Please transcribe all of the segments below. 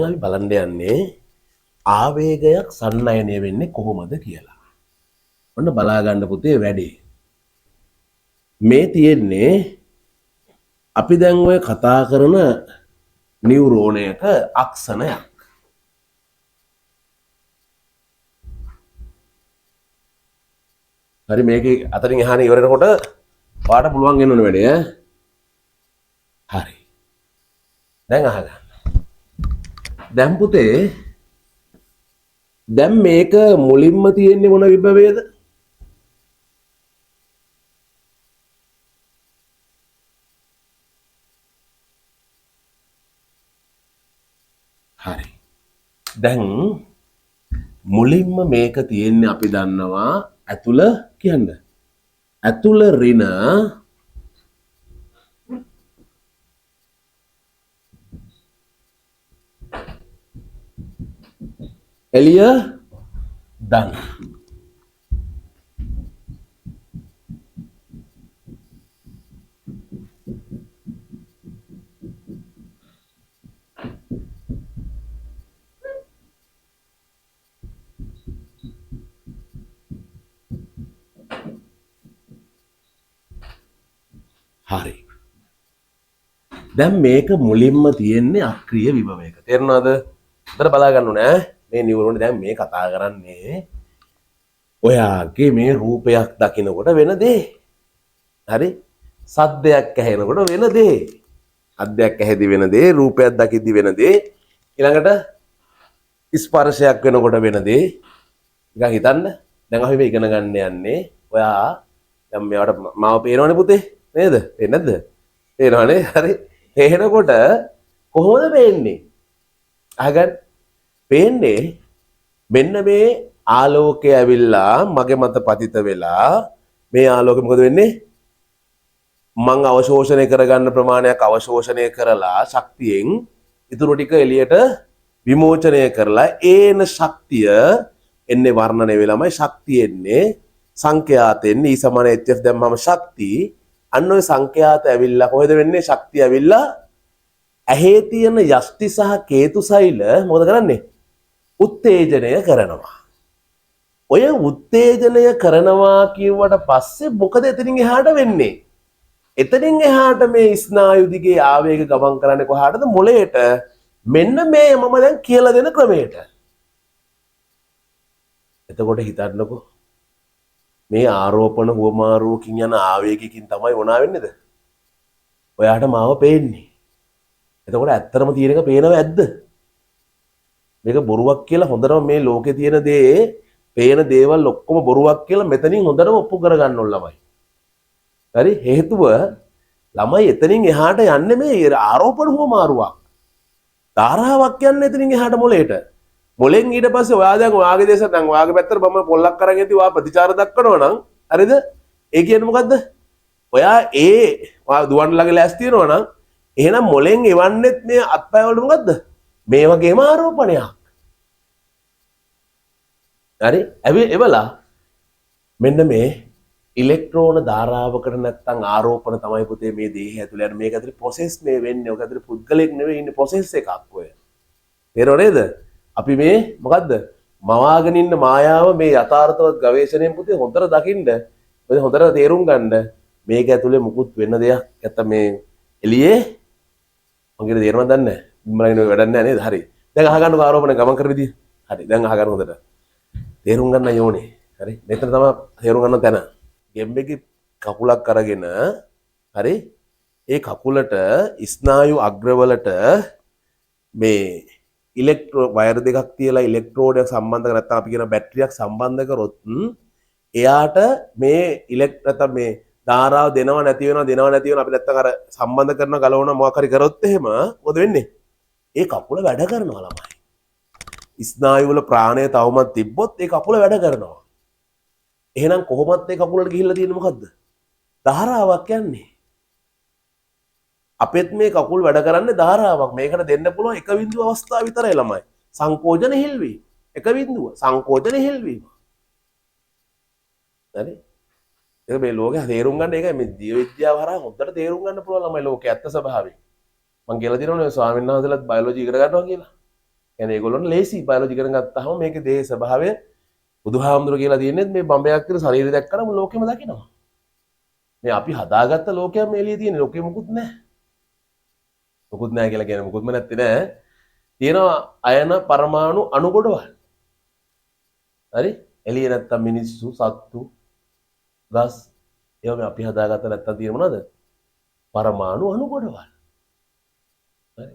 අපි බලන්න යන්නේ ආවේගයක් සන්නයනය වෙන්නේ කොහොමද කියලා. ඔන්න බලා ගන්න පුතේ වැඩේ. මේ තියෙන්නේ අපි දැන් ඔය කතා කරන නියුරෝනයක අක්ෂණයක්. හරි මේකේ අතරින් එහාට ඉවරනකොට ඔයාලට පුළුවන් වෙන්න ඕන වැඩේ ඈ. හරි. දැන් අහගන්න. දැන් පුතේ දැන් මේක මුලින්ම තියෙන්නේ මොන විභවයේද? හරි. දැන් මුලින්ම මේක තියෙන්නේ අපි දන්නවා ඇතුළ කියන්න. ඇතුළ ඍණ එළිය ධන. හරි. දැන් මේක මුලින්ම තියෙන්නේ අක්‍රීය විභවයක. තේරුණාද? උතර බලා ගන්න ඕනේ ඈ. මේ නියුරෝනේ දැන් මේ කතා කරන්නේ ඔයාගේ මේ රූපයක් දකිනකොට වෙන දේ. හරි? සද්දයක් ඇහෙනකොට වෙන දේ. සද්දයක් ඇහෙදි වෙන දේ, රූපයක් දකිද්දි වෙන දේ. ඊළඟට ස්පර්ශයක් වෙනකොට වෙන දේ. නිකන් හිතන්න. දැන් අපි මේ ඉගෙන ගන්න යන්නේ ඔයා දැන් මේවට මාව පේනවනේ පුතේ. නේද? පේන්නේ නැද්ද? පේනවනේ. හරි. පේනකොට කොහොමද පේන්නේ? අහගන්න. පේන්නේ මෙන්න මේ ආලෝකය ඇවිල්ලා මගේ මත පතිත වෙලා මේ ආලෝකෙ මොකද වෙන්නේ? මං අවශෝෂණය කරගන්න ප්‍රමාණයක් අවශෝෂණය කරලා ශක්තියෙන් ඉතුරු ටික එළියට විමෝචනය කරලා ඒන ශක්තිය එන්නේ වර්ණනය වෙලාමයි ශක්තිය එන්නේ සංඛ්‍යාතෙන් E = HF දැම්මම ශක්තිය අන්න ඔය සංඛ්‍යාත ඇවිල්ලා කොහෙද වෙන්නේ? ශක්තිය ඇවිල්ලා ඇහි තියෙන යෂ්ටි සහ කේතු සෛල මොකද කරන්නේ? උත්තේජනය කරනවා. ඔය උත්තේජනය කරනවා කියුවට පස්සේ මොකද එතනින් එහාට වෙන්නේ? එතනින් එහාට මේ ස්නායු දිගේ ආවේග ගමන් කරන්නේ කොහාටද? මොළයට. මෙන්න මේ මම දැන් කියලා දෙන ක්‍රමයට. එතකොට හිතන්නකෝ මේ ආරෝපණ හුවමාරුවකින් යන ආවේගයකින් තමයි වුණා වෙන්නේද? ඔයාට මාව පේන්නේ. එතකොට ඇත්තටම තියෙන එක පේනව ඇද්ද? මේක බොරුවක් කියලා හොඳටම මේ ලෝකේ තියෙන දේ පේන දේවල් ඔක්කොම බොරුවක් කියලා මෙතනින් හොඳටම ඔප්පු කරගන්න ඕන ළමයි. හරි? හේතුව ළමයි එතනින් එහාට යන්නේ මේ ආරෝපණ හුවමාරුවක්. ධාරාවක් යන්නේ එතනින් එහාට මොලේට. මොලෙන් ඊට පස්සේ ඔයා දැන් ඔයාගේ දේශ දැන් ඔයාගේ පැත්තට මම පොල්ලක් අරන් ඉති ඔයා ප්‍රතිචාර දක්වනවා නම් හරිද? ඒ කියන්නේ මොකද්ද? ඔයා ඔයා දුවන්න ළඟ ලෑස්ති වෙනවා නම් එහෙනම් මොලෙන් එවන්නෙත් මේ අත්පය වල මොකද්ද? මේ වගේම ආරෝපණයක්. හරි? එවලා මෙන්න මේ ඉලෙක්ට්‍රෝන ධාරාවකට නැත්තම් ආරෝපණ තමයි පුතේ මේ දේහය ඇතුළේ යන මේක ඇතුළේ ප්‍රොසෙස් මේ වෙන්නේ. ඔක ඇතුළේ පුද්ගලෙක් නෙවෙයි ඉන්නේ ප්‍රොසෙස් එකක් ඔය. තේරෙනව නේද? අපි මේ මොකද්ද? මවාගෙන ඉන්න මායාව මේ යථාර්ථවත් ගවේෂණයෙන් පුතේ හොඳට දකින්න. ඔය හොඳට තේරුම් ගන්න. මේක ඇතුළේ මුකුත් වෙන්න දෙයක් නැත්තම් මේ එළියේ මගේ තේරුම දන්නේ නැහැ. මම වැඩක් නැහැ නේද? හරි. දැන් අහගන්නකෝ ආරෝපණ ගමන් කර විදිය. හරි. දැන් අහගන්න හොඳට. තේරුම් ගන්න යෝනේ. හරි. මෙතන තමයි තේරුම් ගන්න තැන. ගෙම්බෙගේ කකුලක් අරගෙන හරි. ඒ කකුලට ස්නායු අග්‍රවලට මේ ඉලෙක්ට්‍රෝ වයර් දෙකක් තියලා ඉලෙක්ට්‍රෝඩයක් සම්බන්ධ කර නැත්නම් අපි කියන බැටරියක් සම්බන්ධ කරොත් එයාට මේ නැත්නම් මේ ධාරාව දෙනව නැති වෙනවා අපි නැත්නම් අර සම්බන්ධ කරන ගලවන මොකක් හරි කරොත් එහෙම මොකද වෙන්නේ? ඒ කකුල වැඩ කරනවා ළමයි. ස්නායු වල ප්‍රාණය තවමත් තිබ්බොත් ඒ කකුල වැඩ කරනවා. එහෙනම් කොහොමත් ඒ කකුලට ගිහිල්ලා තියෙන්නේ මොකද්ද? ධාරාවක් යන්නේ. අපෙත් මේ කකුල් වැඩ කරන්නේ ධාරාවක්. මේකට දෙන්න පුළුවන් එක බිඳුව අවස්ථාව විතරයි ළමයි. සංකෝචන හිල්වීම. එක බිඳුව සංකෝචන හිල්වීම. හරි? ඒක මේ ලෝකේ තේරුම් ගන්න එකයි මේ ජීව විද්‍යාව හරහා හොඳට තේරුම් ගන්න පුළුවන් ළමයි ලෝකයේ ඇත්ත ස්වභාවය. මම කියලා දිනවනේ ස්වාමීන් වහන්සේලාත් බයොලොජි ඉගෙන ගන්නවා කියලා. කියන්නේ ඒගොල්ලොන්ට ලේසි බයොලොජි ඉගෙන ගත්තාම මේකේ දේහ ස්වභාවය බුදුහාමුදුරු කියලා තියෙන්නේ මේ බම්බයක් කියලා ශරීරය දැක්කම ලෝකෙම දකිනවා. මේ අපි හදාගත්ත ලෝකයක් මේ එළියේ තියෙන ලෝකෙ මොකුත් නැහැ. මොකුත් නැහැ කියලා කියන්නේ මොකුත්ම නැත්තේ නෑ. තියෙනවා අයන පරමාණු අණු ගොඩවල්. හරි? එළියේ නැත්තම් මිනිස්සු, සත්තු, ගස් ඒවා මේ අපි හදාගත්ත නැත්තම් තියෙන මොනවද? පරමාණු අණු ගොඩවල්. හරි?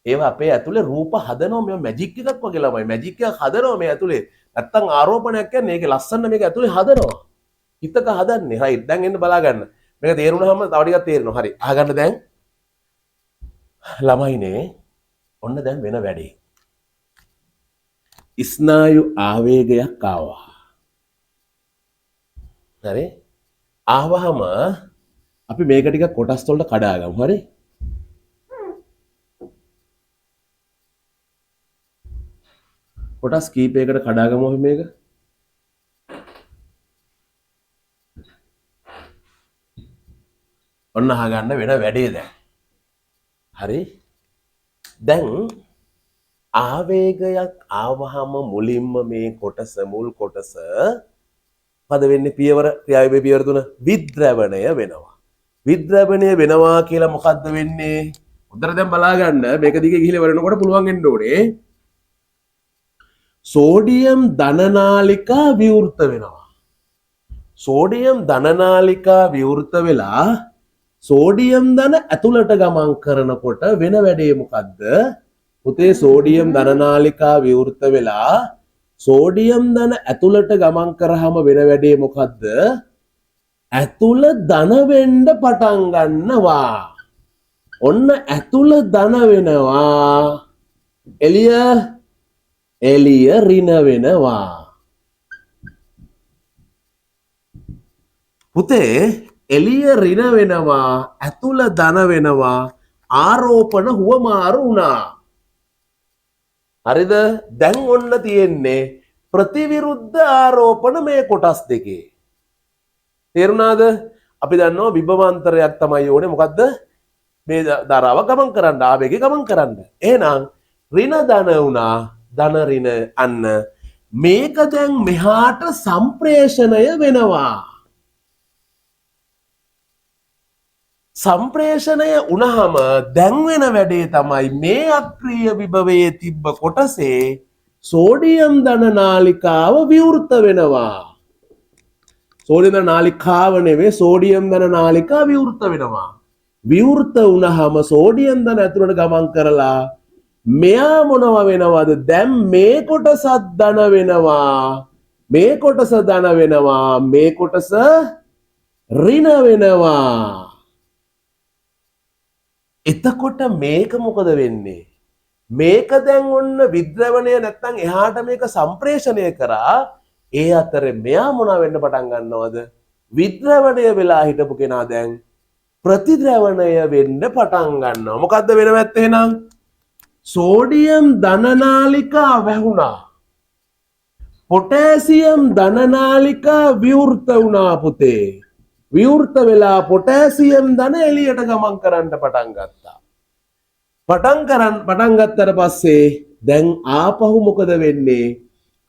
ඒවා අපේ ඇතුලේ රූප හදනවා මේ මැජික් එකක් වගේ ළමයි. මැජික් එකක් හදනවා මේ ඇතුලේ. නැත්තම් ආරෝපණයක් කියන්නේ මේකේ ලස්සන මේක ඇතුලේ හදනවා. හිතක හදන්නේ. රයිට්. දැන් එන්න බලා ගන්න. මේක තේරුණාම තව ටිකක් තේරෙනවා. හරි. අහගන්න දැන්. ළමයිනේ ඔන්න දැන් වෙන වැඩේ. ස්නායු ආවේගයක් ආවා. හරි? ආවහම අපි මේක ටික කොටස් වලට කඩාගමු. හරි? කොටස් කීපයකට කඩාගමු අපි මේක. ඔන්න අහගන්න වෙන වැඩේ දැන්. හරි? දැන් ආවේගයක් ආවහම මුලින්ම මේ කොටස මුල් කොටස මොකද වෙන්නේ පියවර ක්‍රියාවේ පියවර තුන විද්‍රවණය වෙනවා. විද්‍රවණය වෙනවා කියලා මොකද්ද වෙන්නේ? හොඳට දැන් බලා ගන්න මේක දිගේ ගිහිල්ලා වරනකොට පුළුවන් වෙන්න ඕනේ. සෝඩියම් ධන නාලිකා විවෘත වෙනවා. සෝඩියම් ධන නාලිකා විවෘත වෙලා සෝඩියම් ධන ඇතුළට ගමන් කරනකොට වෙන වැඩේ මොකද්ද? පුතේ සෝඩියම් ධන නාලිකා විවෘත වෙලා සෝඩියම් ධන ඇතුළට ගමන් කරාම වෙන වැඩේ මොකද්ද? ඇතුළ ධන වෙන්න පටන් ගන්නවා. ඔන්න ඇතුළ ධන වෙනවා. එළිය ඍණ වෙනවා. පුතේ එළිය ඍණ වෙනවා ඇතුළ ධන වෙනවා ආරෝපණ හුවමාරු වුණා. හරිද? දැන් ඔන්න තියෙන්නේ ප්‍රතිවිරුද්ධ ආරෝපණ මේ කොටස් දෙකේ. තේරුණාද? අපි දන්නවා විභවාන්තරයක් තමයි ඕනේ. මොකද්ද? මේ ධාරාව ගමන් කරන්න, ආවේගය ගමන් කරන්න. එහෙනම් ඍණ ධන වුණා, ධන ඍණ අන්න මේක දැන් මෙහාට සම්ප්‍රේෂණය වෙනවා. සම්ප්‍රේෂණය වුණාම දැන් වෙන වැඩේ තමයි මේ අක්‍රීය විභවයේ තිබ්බ කොටසේ සෝඩියම් ධන නාලිකාව විවෘත වෙනවා. සෝඩියම් ධන නාලිකාව නෙවෙයි සෝඩියම් ධන නාලිකාව විවෘත වෙනවා. විවෘත වුණාම සෝඩියම් ධන ඇතුළට ගමන් කරලා මෙයා මොනව වෙනවද? දැන් මේ කොටසත් ධන වෙනවා. මේ කොටස ධන වෙනවා. මේ කොටස ඍණ වෙනවා. එතකොට මේක මොකද වෙන්නේ? මේක දැන් ඔන්න විද්‍රවණය නැත්තම් එහාට මේක සම්ප්‍රේෂණය කරා. ඒ අතරේ මෙයා මොනවා වෙන්න පටන් ගන්නවද? විද්‍රවණය වෙලා හිටපු කෙනා දැන් ප්‍රතිද්‍රවණය වෙන්න පටන් ගන්නවා. මොකද්ද වෙනවැත් එහෙනම්? සෝඩියම් ධන නාලිකා වැහුණා. පොටෑසියම් ධන නාලිකා විවෘත වුණා පුතේ. විවෘත වෙලා පොටෑසියම් ධන එළියට ගමන් කරන්න පටන් ගත්තා. පටන් ගත්තට පස්සේ දැන් ආපහු මොකද වෙන්නේ?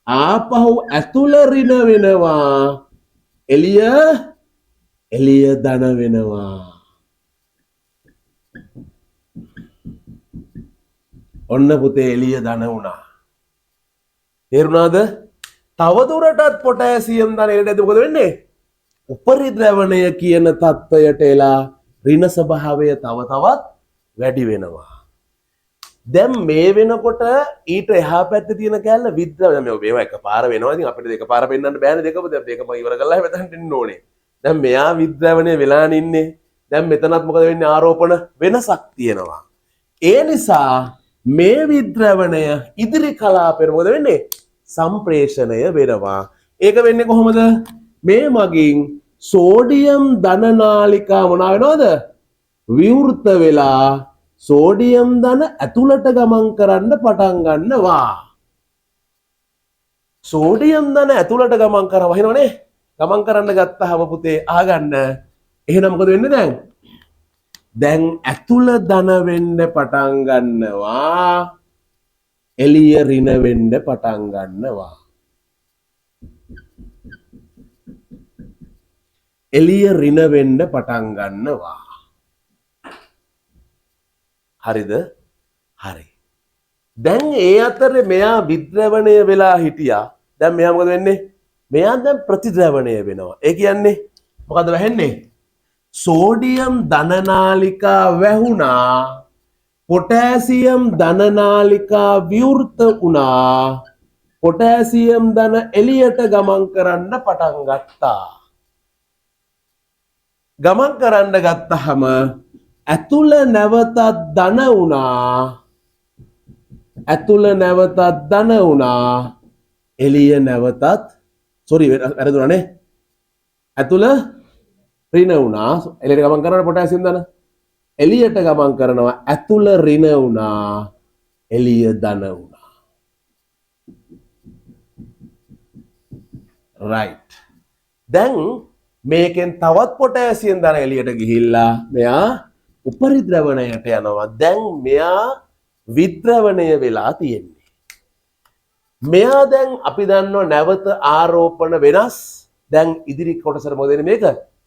ආපහු ඇතුළ ඍණ වෙනවා. එළිය ධන වෙනවා. ඔන්න පුතේ එළිය ධන වුණා. තේරුණාද? තවදුරටත් පොටෑසියම් ධන එළියට මොකද වෙන්නේ? උපරිද්‍රවණය කියන තත්ත්වයට එලා ඍණ ස්වභාවය තව තවත් වැඩි වෙනවා. දැන් මේ වෙනකොට ඊට එහා පැත්තේ තියෙන කැලල විද්‍රවණය මේවා එකපාර වෙනවා. ඉතින් අපිට දෙකපාර පෙන්නන්න බෑනේ දෙකම. දැන් දෙකම ඉවර කරලා මෙතනට එන්න ඕනේ. දැන් මෙයා විද්‍රවණය වෙලා ඉන්නේ. දැන් මෙතනත් මොකද වෙන්නේ? ආරෝපණ වෙනසක් තියෙනවා. ඒ නිසා මේ විද්‍රවණය ඉදිරි කලාපෙට මොකද වෙන්නේ? සම්ප්‍රේෂණය වෙනවා. ඒක වෙන්නේ කොහොමද? මේ මගින් සෝඩියම් ධන නාලිකා මොනවා වෙනවද? විවෘත වෙලා සෝඩියම් ධන ඇතුළට ගමන් කරන්න පටන් ගන්නවා. සෝඩියම් ධන ඇතුළට ගමන් කරනවා වෙනවනේ. ගමන් කරන්න ගත්තාම පුතේ අහගන්න. එහෙනම් මොකද වෙන්නේ දැන්? දැන් ඇතුළ ධන වෙන්න පටන් ගන්නවා. එළිය රින වෙන්න පටන් ගන්නවා. එළිය රින වෙන්න පටන් ගන්නවා. හරිද? හරි. දැන් ඒ අතරේ මෙයා විද්‍රවණය වෙලා හිටියා. දැන් මෙයා මොකද වෙන්නේ? මෙයා දැන් ප්‍රතිද්‍රවණය වෙනවා. ඒ කියන්නේ මොකද වෙන්නේ? සෝඩියම් ධන නාලිකා වැහුණා. පොටෑසියම් ධන නාලිකා විවෘත වුණා. පොටෑසියම් ධන එළියට ගමන් කරන්න පටන් ගත්තා. ගමන් කරන්න ගත්තහම ඇතුළ නැවතත් ධන වුණා. ඇතුළ නැවතත් ධන වුණා. එළිය නැවතත් වැරදුනානේ. ඇතුළ ඍණ වුණා. එළියට ගමන් කරන පොටෑසියම් ධන එළියට ගමන් කරනවා. ඇතුළ ඍණ වුණා. එළිය ධන වුණා. right. දැන් මේකෙන් තවත් පොටෑසියම් ධන එළියට ගිහිල්ලා මෙයා උපරිද්‍රවණයට යනවා. දැන් මෙයා විද්‍රවණය වෙලා තියෙන්නේ. මෙයා දැන් අපි දන්නවා නැවත ආරෝපණ වෙනස්. දැන් ඉදිරි කොටසට මොකද වෙන්නේ? මේක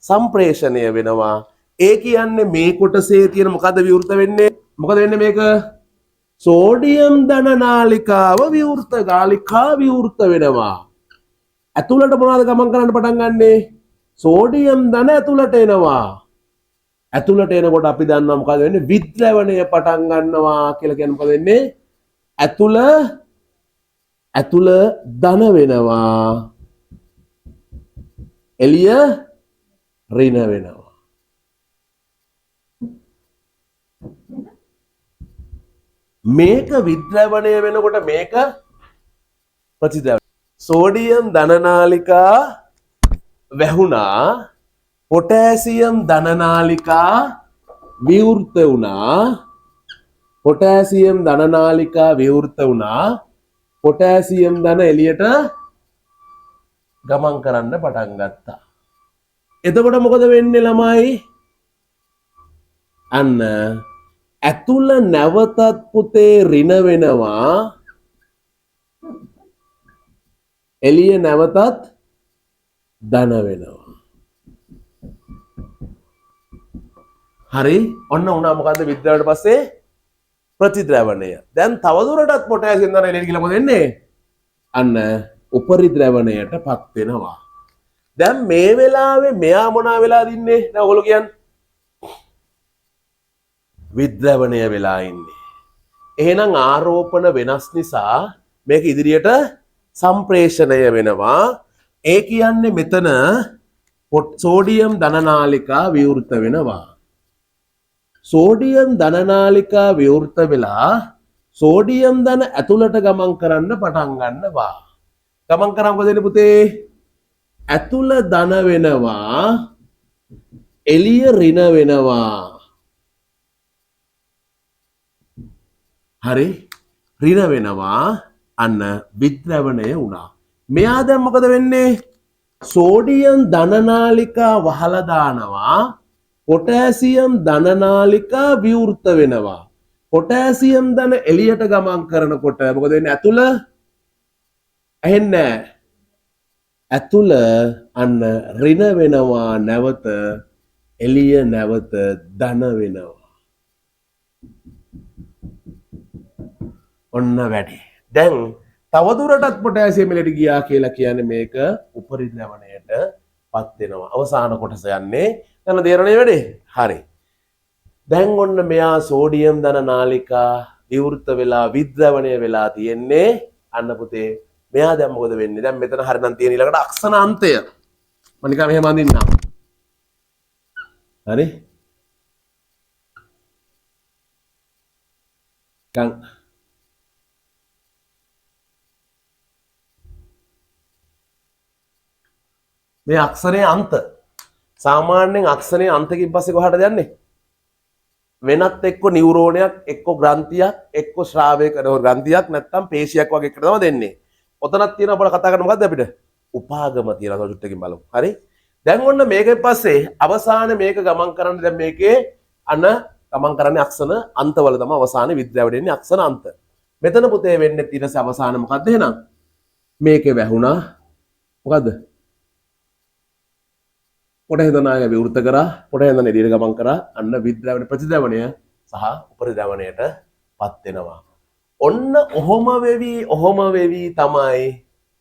සම්ප්‍රේෂණය වෙනවා. ඒ කියන්නේ මේ කොටසේ තියෙන මොකද විවෘත වෙන්නේ? මොකද වෙන්නේ මේක? සෝඩියම් ධන නාලිකාව විවෘත ගාලිකා විවෘත වෙනවා. ඇතුළට මොනවද ගමන් කරන්න පටන් ගන්නෙ? සෝඩියම් ධන ඇතුළට එනවා. ඇතුළට එනකොට අපි දන්නවා මොකද වෙන්නේ? විද්‍රවණය පටන් ගන්නවා කියලා කියන්නේ මොකද වෙන්නේ? ඇතුළ ධන වෙනවා. එළිය ඍණ වෙනවා. මේක විද්‍රවණය වෙනකොට මේක ප්‍රතිද්‍රවණය. සෝඩියම් ධන නාලිකා වැහුණා. පොටෑසියම් ධන නාලිකා විවෘත වුණා. පොටෑසියම් ධන නාලිකා විවෘත වුණා. පොටෑසියම් ධන එළියට ගමන් කරන්න පටන් ගත්තා. එතකොට මොකද වෙන්නේ ළමයි? අන්න ඇතුළ නැවතත් පුතේ ඍණ වෙනවා. එළිය නැවතත් ධන වෙනවා. හරි. ඔන්න උනා මොකද්ද විද්‍රවණයට පස්සේ? ප්‍රතිද්‍රවණය. දැන් තවදුරටත් පොටෑසියම් ධන එළියට ගිහලා මොකද වෙන්නේ? අන්න උපරිද්‍රවණයටපත් වෙනවා. දැන් මේ වෙලාවේ මෙයා මොනවා වෙලාද ඉන්නේ? දැන් ඔයගොල්ලෝ කියන්නේ විද්‍රවණය වෙලා ඉන්නේ. එහෙනම් ආරෝපණ වෙනස් නිසා මේක ඉදිරියට සම්ප්‍රේෂණය වෙනවා. ඒ කියන්නේ මෙතන සෝඩියම් ධන නාලිකා විවෘත වෙනවා. සෝඩියම් ධන නාලිකා විවෘත වෙලා සෝඩියම් ධන ඇතුළට ගමන් කරන්න පටන් ගන්නවා. ගමන් කරා මොකද වෙන්නේ පුතේ? ඇතුළ ධන වෙනවා. එළිය ඍණ වෙනවා. හරි. ඍණ වෙනවා. අන්න විද්‍රවණය වුණා. මෙයා දැන් මොකද වෙන්නේ? සෝඩියම් ධන නාලිකා වහලා දානවා. පොටෑසියම් ධන නාලිකා විවෘත වෙනවා. පොටෑසියම් ධන එළියට ගමන් කරනකොට මොකද වෙන්නේ? ඇතුළ ඇහෙන්නේ නැහැ. ඇතුළ අන්න ඍණ වෙනවා. නැවත එළිය නැවත ධන වෙනවා. ඔන්න වැඩි. දැන් තවදුරටත් පොටෑසියම් එළියට ගියා කියලා කියන්නේ මේක උපරිද්‍රවණයට පත් වෙනවා. අවසාන කොටස යන්නේ දැන් තේරෙන්නේ වැඩි. හරි. දැන් ඔන්න මෙයා සෝඩියම් ධන නාලිකා විවෘත වෙලා විද්‍රවණය වෙලා තියෙන්නේ. අන්න පුතේ මෙයා දැන් මොකද වෙන්නේ? දැන් මෙතන හරිනම් තියෙන ඊළඟට අක්ෂණාන්තය. මම නිකන් මෙහෙම අඳින්නම්. හරි? මේ අක්ෂරයේ අන්ත සාමාන්‍යයෙන් අක්ෂරයේ අන්තකින් පස්සේ කොහාටද යන්නේ? වෙනත් එක්ක නියුරෝනයක් එක්ක ග්‍රන්ථියක් එක්ක ශ්‍රාවක ග්‍රන්ථියක් නැත්නම් පේශියක් වගේ එකට තමයි දෙන්නේ. ඔතනක් තියෙන අපල කතා කරන මොකද්ද අපිට? උපාගම තියෙනවා. චුට්ටකින් බලමු. හරි? දැන් ඔන්න මේකෙන් පස්සේ අවසානයේ මේක ගමන් කරන්න දැන් මේකේ අන ගමන් කරන්නේ අක්ෂණ අන්තවල තමයි අවසානයේ විද්‍යාවට එන්නේ අක්ෂණ අන්ත. මෙතන පුතේ වෙන්නේ ඊට පස්සේ අවසාන මොකද්ද එහෙනම්? මේකේ වැහුණා. මොකද්ද? පොටහැඳනාය විවෘත කරා. පොටහැඳන එළියට ගමන් කරා. අන්න විද්‍රාවණ ප්‍රතිද්‍රවණය සහ උපරිද්‍රවණයට පත් වෙනවා. ඔන්න ඔහොම වෙවි තමයි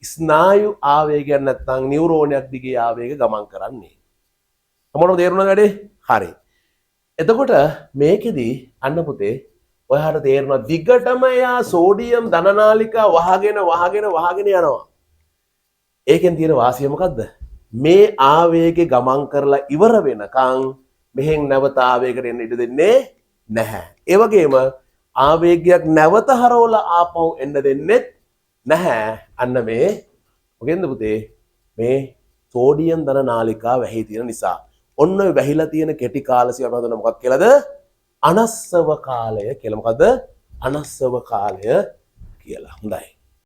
ස්නායු ආවේගයක් නැත්නම් නියුරෝනයක් දිගේ ආවේග ගමන් කරන්නේ. මොනවද තේරුණාද වැඩේ? හරි. එතකොට මේකෙදි අන්න පුතේ ඔයාලට තේරෙනවා දිගටම යා සෝඩියම් ධනනාලිකා වහගෙන යනවා. ඒකෙන් තියෙන වාසිය මොකද්ද? මේ ආවේගේ ගමන් කරලා ඉවර වෙනකන් මෙහෙන් නැවත ආවේගයට එන්න ඉඩ දෙන්නේ නැහැ. ඒ වගේම ආවේගයක් නැවත හරවලා ආපහු එන්න දෙන්නේ නැහැ. අන්න මේ මොකෙන්ද පුතේ? මේ සෝඩියම් ධනනාලිකා වැහි තියෙන නිසා. ඔන්න ඔය වැහිලා තියෙන කෙටි කාලසිය අපි හඳුනන මොකක්ද කියලාද? අනස්සව කාලය කියලා. මොකද්ද? අනස්සව කාලය කියලා. හොඳයි.